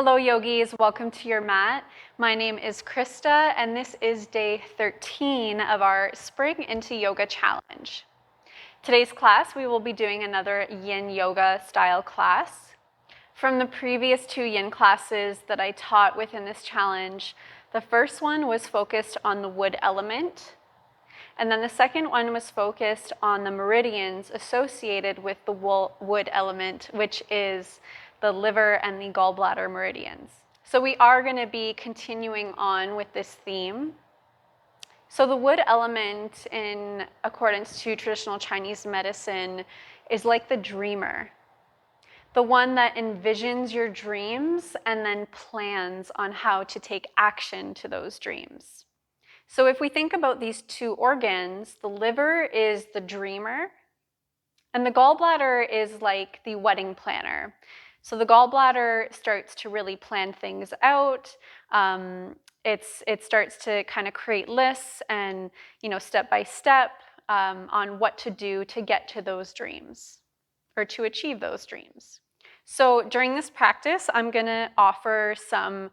Hello yogis, welcome to your mat. My name is Krista and this is day 13 of our Spring into Yoga challenge. Today's class we will be doing another yin yoga style class. From the previous two yin classes that I taught within this challenge, the first one was focused on the wood element, and then the second one was focused on the meridians associated with the wood element, which is the liver and the gallbladder meridians. So we are going to be continuing on with this theme. So the wood element, in accordance to traditional Chinese medicine, is like the dreamer, the one that envisions your dreams and then plans on how to take action to those dreams. So if we think about these two organs, the liver is the dreamer and the gallbladder is like the wedding planner. So the gallbladder starts to really plan things out. It starts to kind of create lists and, step by step on what to do to get to those dreams or to achieve those dreams. So during this practice, I'm going to offer some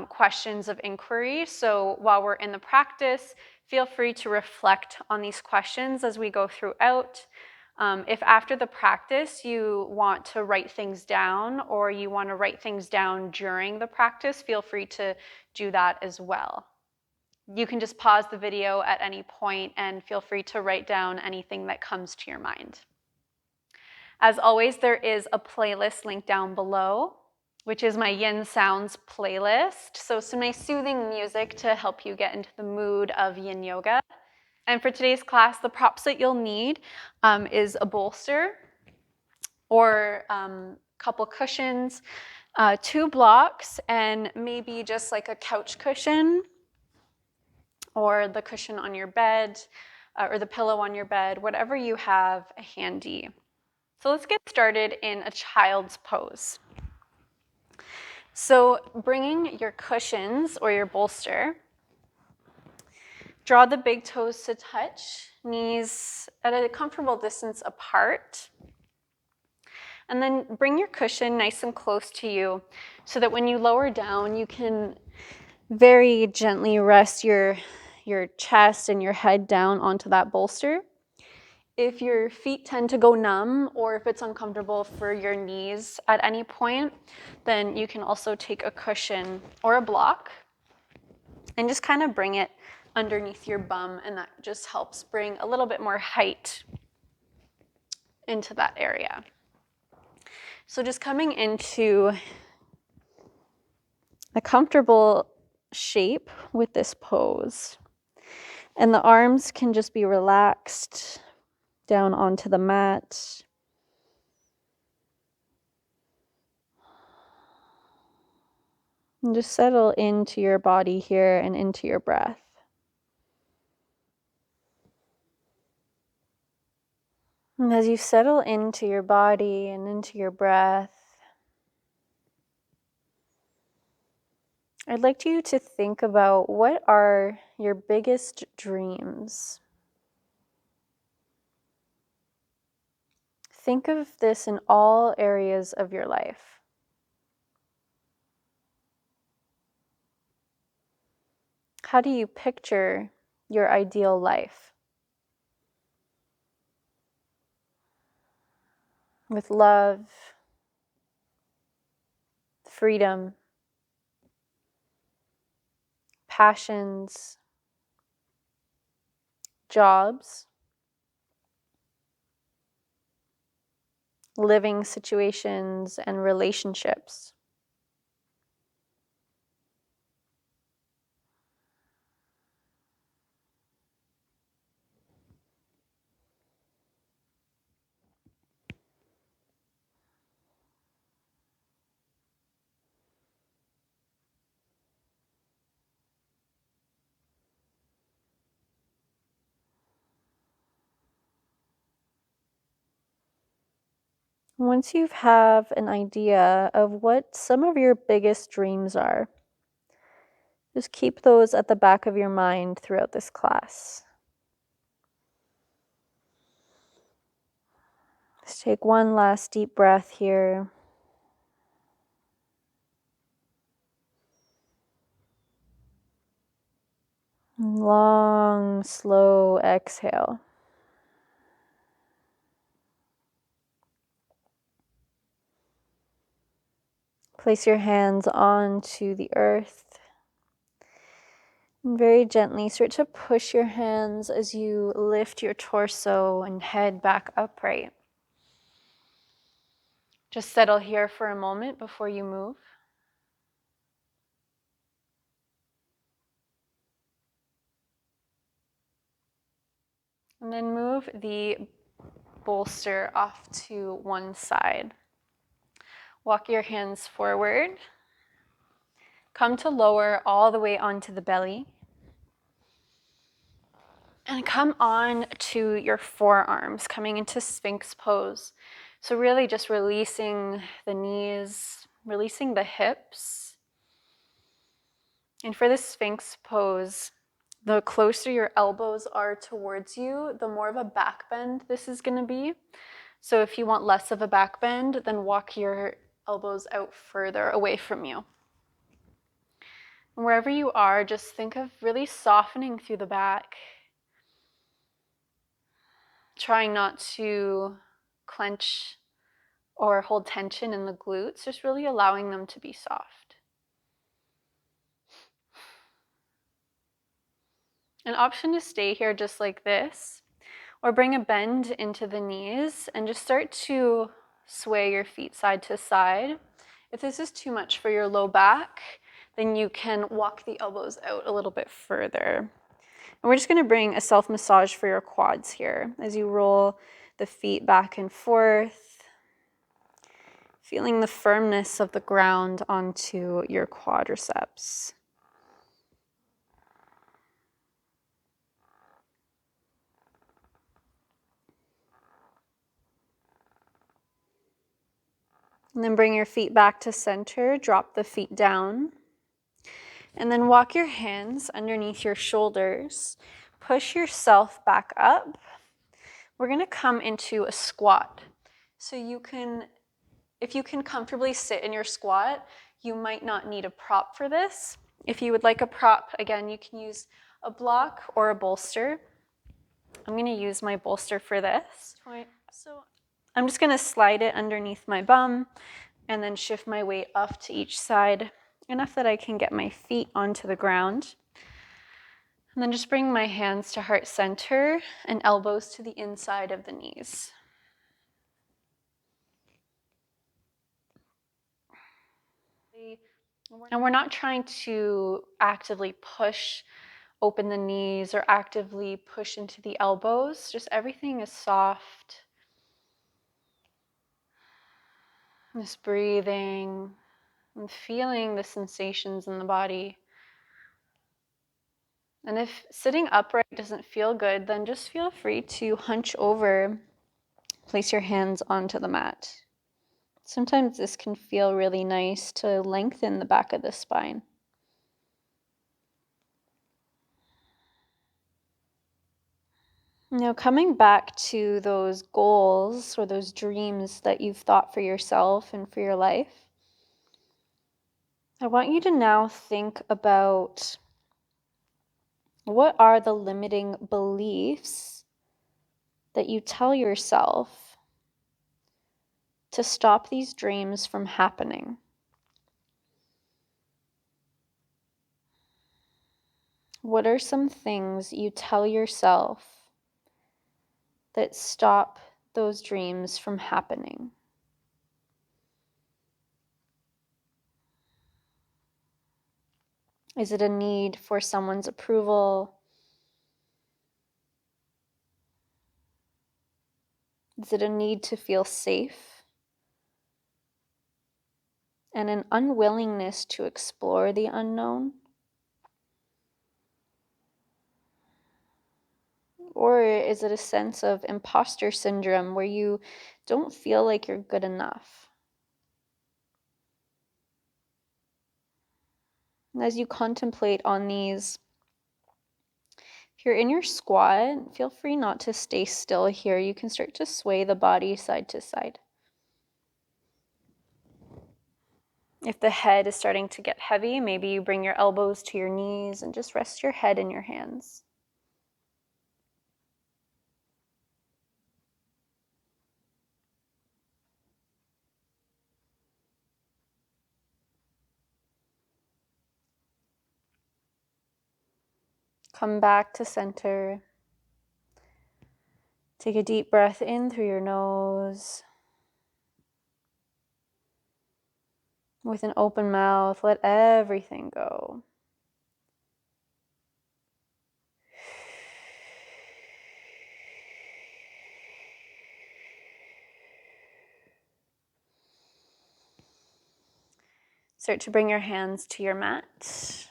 questions of inquiry. So while we're in the practice, feel free to reflect on these questions as we go throughout. If after the practice you want to write things down or you want to write things down during the practice, feel free to do that as well. You can just pause the video at any point and feel free to write down anything that comes to your mind. As always, there is a playlist link down below, which is my Yin Sounds playlist. So some nice soothing music to help you get into the mood of yin yoga. And for today's class, the props that you'll need is a bolster or a couple cushions, 2 blocks, and maybe just like a couch cushion or the cushion on your bed or the pillow on your bed, whatever you have handy. So let's get started in a child's pose. So bringing your cushions or your bolster, draw the big toes to touch, knees at a comfortable distance apart. And then bring your cushion nice and close to you so that when you lower down, you can very gently rest your chest and your head down onto that bolster. If your feet tend to go numb or if it's uncomfortable for your knees at any point, then you can also take a cushion or a block and just kind of bring it underneath your bum, and that just helps bring a little bit more height into that area. So just coming into a comfortable shape with this pose. And the arms can just be relaxed down onto the mat. And just settle into your body here and into your breath. And as you settle into your body and into your breath, I'd like you to think about what are your biggest dreams. Think of this in all areas of your life. How do you picture your ideal life? With love, freedom, passions, jobs, living situations, and relationships. Once you have an idea of what some of your biggest dreams are, just keep those at the back of your mind throughout this class. Let's take one last deep breath here. Long, slow exhale. Place your hands onto the earth. And very gently start to push your hands as you lift your torso and head back upright. Just settle here for a moment before you move. And then move the bolster off to one side. Walk your hands forward. Come to lower all the way onto the belly. And come on to your forearms, coming into Sphinx Pose. So really just releasing the knees, releasing the hips. And for this Sphinx Pose, the closer your elbows are towards you, the more of a back bend this is going to be. So if you want less of a back bend, then walk your elbows out further away from you. And wherever you are, just think of really softening through the back. Trying not to clench or hold tension in the glutes, just really allowing them to be soft. An option to stay here just like this, or bring a bend into the knees and just start to sway your feet side to side. If this is too much for your low back, then you can walk the elbows out a little bit further. And we're just going to bring a self-massage for your quads here as you roll the feet back and forth, feeling the firmness of the ground onto your quadriceps. And then bring your feet back to center, drop the feet down. And then walk your hands underneath your shoulders. Push yourself back up. We're going to come into a squat. So if you can comfortably sit in your squat, you might not need a prop for this. If you would like a prop, again, you can use a block or a bolster. I'm going to use my bolster for this. So I'm just going to slide it underneath my bum and then shift my weight off to each side, enough that I can get my feet onto the ground. And then just bring my hands to heart center and elbows to the inside of the knees. And we're not trying to actively push open the knees or actively push into the elbows. Just everything is soft. Just breathing and feeling the sensations in the body. And if sitting upright doesn't feel good, then just feel free to hunch over, place your hands onto the mat. Sometimes this can feel really nice to lengthen the back of the spine. Now, coming back to those goals or those dreams that you've thought for yourself and for your life, I want you to now think about what are the limiting beliefs that you tell yourself to stop these dreams from happening. What are some things you tell yourself that stop those dreams from happening? Is it a need for someone's approval? Is it a need to feel safe? And an unwillingness to explore the unknown? Or is it a sense of imposter syndrome where you don't feel like you're good enough? And as you contemplate on these, if you're in your squat, feel free not to stay still here. You can start to sway the body side to side. If the head is starting to get heavy, maybe you bring your elbows to your knees and just rest your head in your hands. Come back to center. Take a deep breath in through your nose. With an open mouth, let everything go. Start to bring your hands to your mat.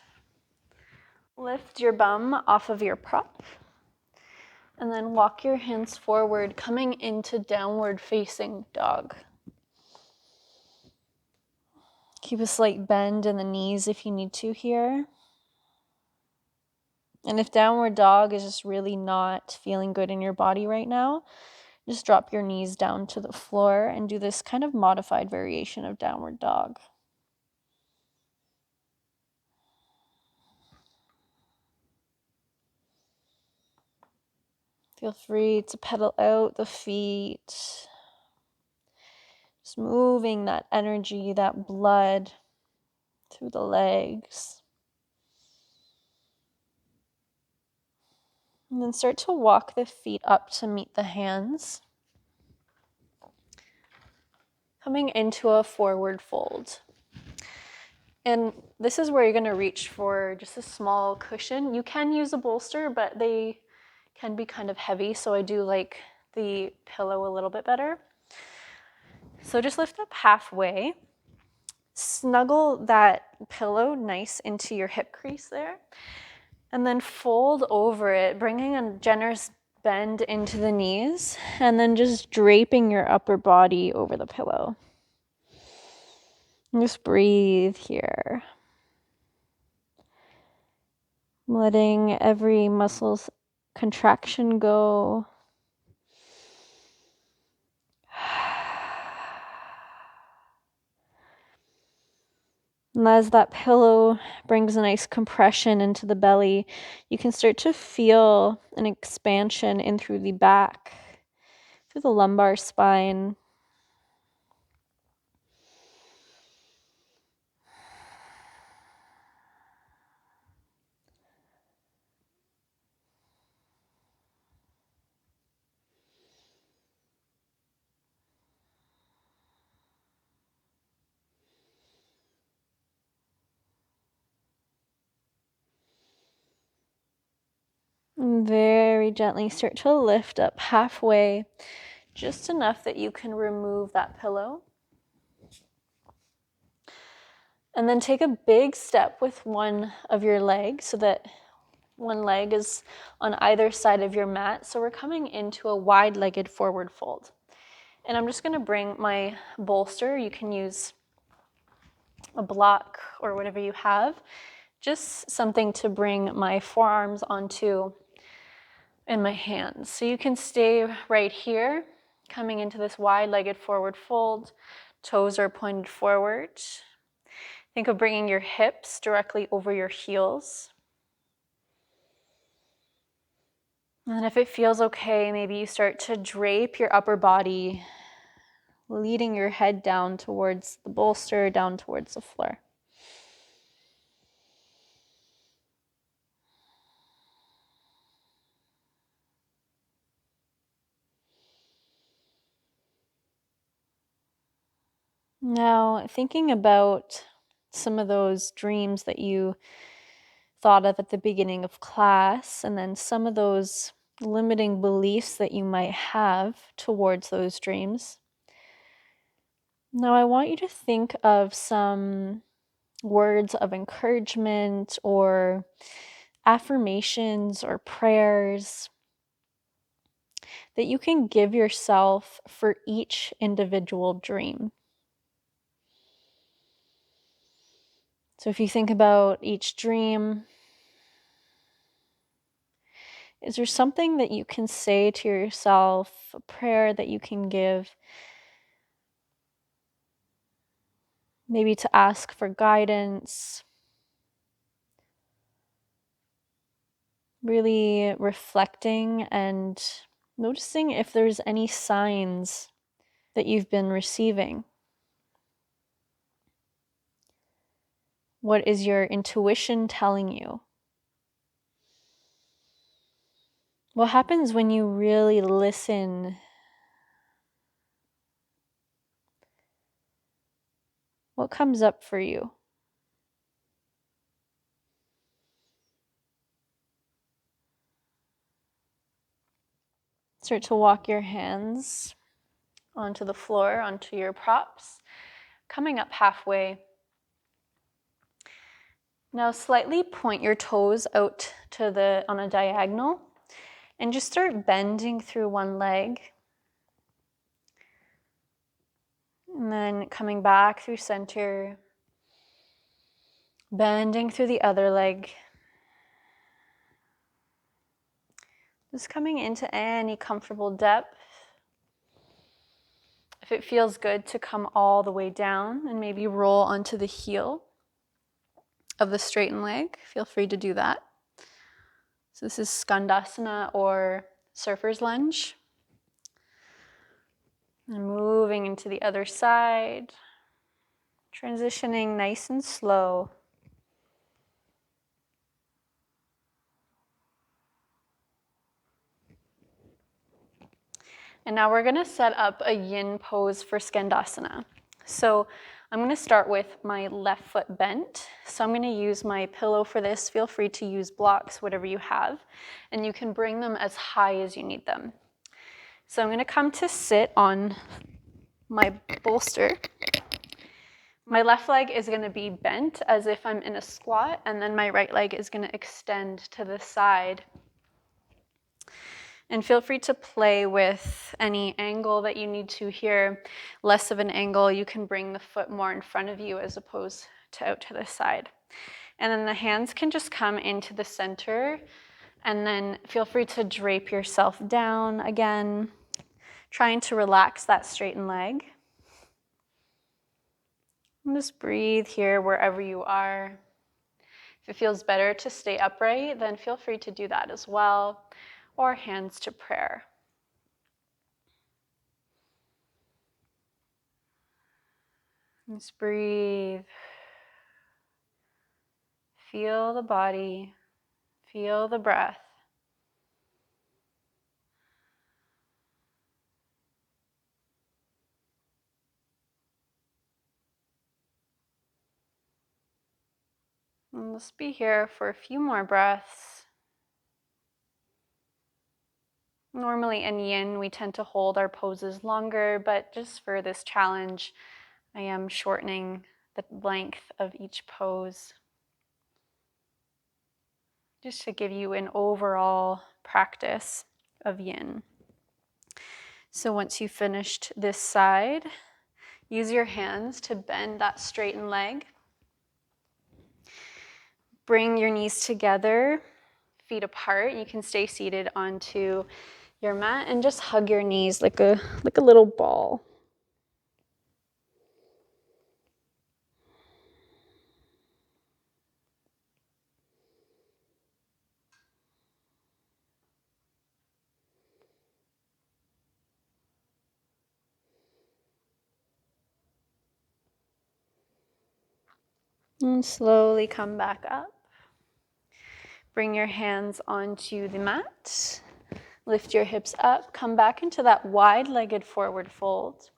Lift your bum off of your prop. And then walk your hands forward, coming into downward facing dog. Keep a slight bend in the knees if you need to here. And if downward dog is just really not feeling good in your body right now, just drop your knees down to the floor and do this kind of modified variation of downward dog. Feel free to pedal out the feet. Just moving that energy, that blood through the legs. And then start to walk the feet up to meet the hands. Coming into a forward fold. And this is where you're going to reach for just a small cushion. You can use a bolster, but they can be kind of heavy, so I do like the pillow a little bit better. So just lift up halfway. Snuggle that pillow nice into your hip crease there. And then fold over it, bringing a generous bend into the knees, and then just draping your upper body over the pillow. And just breathe here. Letting every muscle's contraction go. And as that pillow brings a nice compression into the belly, you can start to feel an expansion in through the back, through the lumbar spine. And very gently start to lift up halfway, just enough that you can remove that pillow. And then take a big step with one of your legs so that one leg is on either side of your mat. So we're coming into a wide-legged forward fold. And I'm just going to bring my bolster. You can use a block or whatever you have. Just something to bring my forearms onto and my hands. So you can stay right here, coming into this wide-legged forward fold. Toes are pointed forward. Think of bringing your hips directly over your heels. And if it feels okay, maybe you start to drape your upper body, leading your head down towards the bolster, down towards the floor. Now, thinking about some of those dreams that you thought of at the beginning of class, and then some of those limiting beliefs that you might have towards those dreams. Now, I want you to think of some words of encouragement or affirmations or prayers that you can give yourself for each individual dream. So if you think about each dream, is there something that you can say to yourself, a prayer that you can give maybe to ask for guidance. Really reflecting and noticing if there's any signs that you've been receiving. What is your intuition telling you? What happens when you really listen? What comes up for you? Start to walk your hands onto the floor, onto your props, coming up halfway. Now slightly point your toes out to on a diagonal and just start bending through one leg. And then coming back through center, bending through the other leg. Just coming into any comfortable depth. If it feels good to come all the way down and maybe roll onto the heel of the straightened leg, feel free to do that. So this is Skandasana or Surfer's Lunge. And moving into the other side, transitioning nice and slow. And now we're gonna set up a yin pose for Skandasana. So I'm gonna start with my left foot bent. So I'm gonna use my pillow for this. Feel free to use blocks, whatever you have. And you can bring them as high as you need them. So I'm gonna come to sit on my bolster. My left leg is gonna be bent as if I'm in a squat, and then my right leg is gonna extend to the side. And feel free to play with any angle that you need to here. Less of an angle, you can bring the foot more in front of you as opposed to out to the side. And then the hands can just come into the center, and then feel free to drape yourself down again, trying to relax that straightened leg. And just breathe here wherever you are. If it feels better to stay upright, then feel free to do that as well, or hands to prayer. Just breathe. Feel the body. Feel the breath. And let's be here for a few more breaths. Normally in yin, we tend to hold our poses longer, but just for this challenge, I am shortening the length of each pose, just to give you an overall practice of yin. So once you've finished this side, use your hands to bend that straightened leg. Bring your knees together, feet apart. You can stay seated onto your mat and just hug your knees like a little ball. And slowly come back up. Bring your hands onto the mat. Lift your hips up. Come back into that wide-legged forward fold.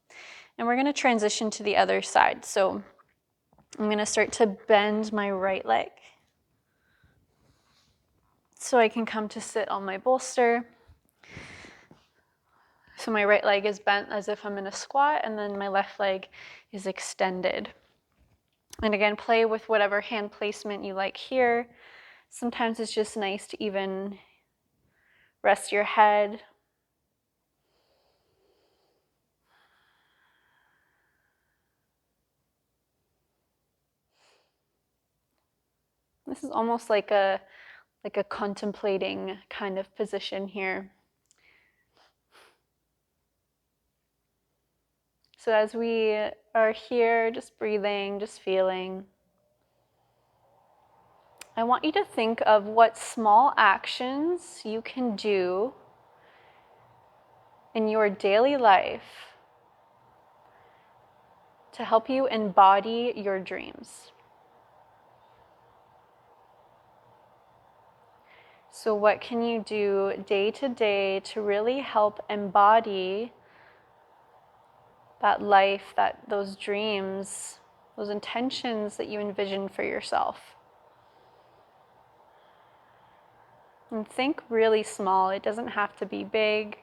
And we're going to transition to the other side. So I'm going to start to bend my right leg, so I can come to sit on my bolster. So my right leg is bent as if I'm in a squat, and then my left leg is extended. And again, play with whatever hand placement you like here. Sometimes it's just nice to even rest your head. This is almost like a contemplating kind of position here. So as we are here, just breathing, just feeling, I want you to think of what small actions you can do in your daily life to help you embody your dreams. So what can you do day to day to really help embody that life, those dreams, those intentions that you envision for yourself? And think really small. It doesn't have to be big.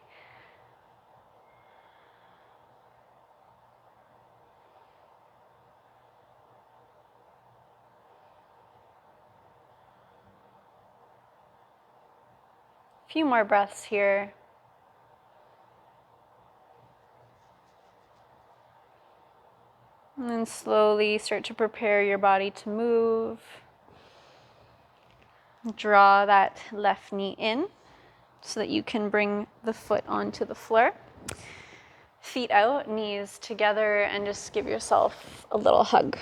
A few more breaths here. And then slowly start to prepare your body to move. Draw that left knee in so that you can bring the foot onto the floor. Feet out, knees together, and just give yourself a little hug.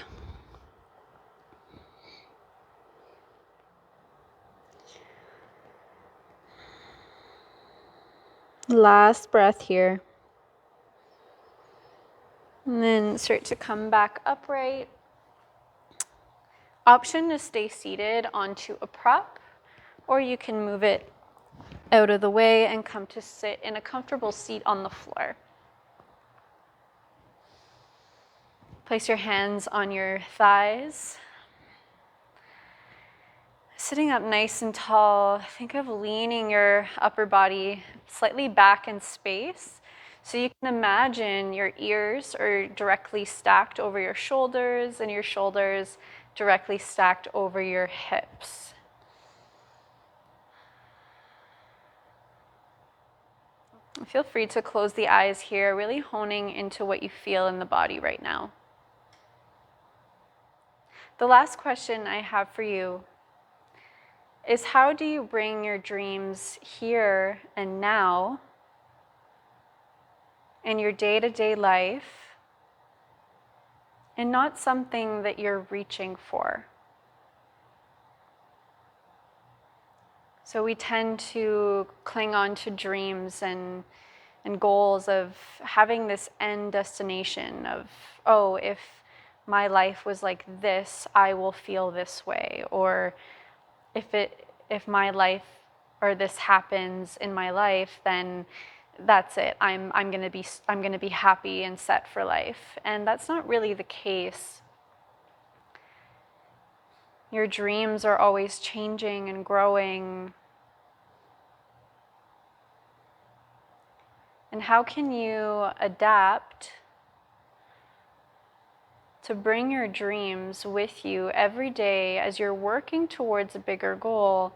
Last breath here. And then start to come back upright. Option to stay seated onto a prop, or you can move it out of the way and come to sit in a comfortable seat on the floor. Place your hands on your thighs. Sitting up nice and tall, think of leaning your upper body slightly back in space. So you can imagine your ears are directly stacked over your shoulders and your shoulders directly stacked over your hips. Feel free to close the eyes here, really honing into what you feel in the body right now. The last question I have for you is, how do you bring your dreams here and now in your day-to-day life and not something that you're reaching for? So we tend to cling on to dreams and goals of having this end destination of, oh, if my life was like this, I will feel this way. Or if my life or this happens in my life, then that's it. I'm gonna be happy and set for life. And that's not really the case. Your dreams are always changing and growing. And how can you adapt to bring your dreams with you every day as you're working towards a bigger goal?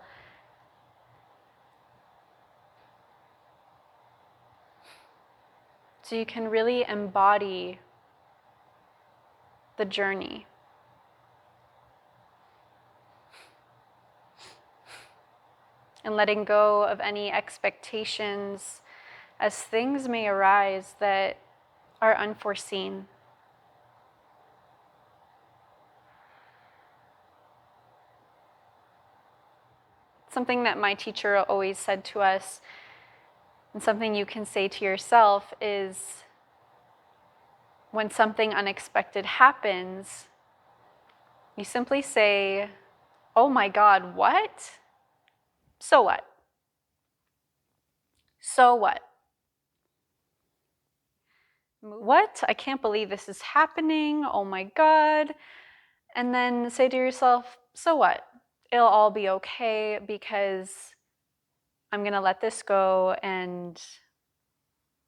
So you can really embody the journey. And letting go of any expectations as things may arise that are unforeseen. Something that my teacher always said to us, and something you can say to yourself, is when something unexpected happens, you simply say, "Oh my God, what? So what? So what? What? I can't believe this is happening. Oh my God." And then say to yourself, "So what? It'll all be okay because I'm going to let this go and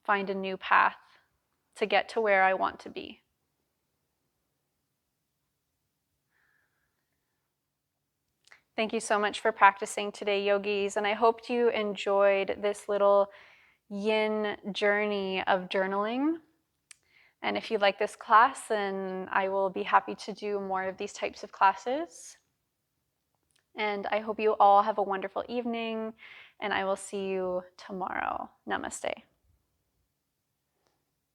find a new path to get to where I want to be." Thank you so much for practicing today, yogis, and I hope you enjoyed this little yin journey of journaling. And if you like this class, then I will be happy to do more of these types of classes. And I hope you all have a wonderful evening, and I will see you tomorrow. Namaste.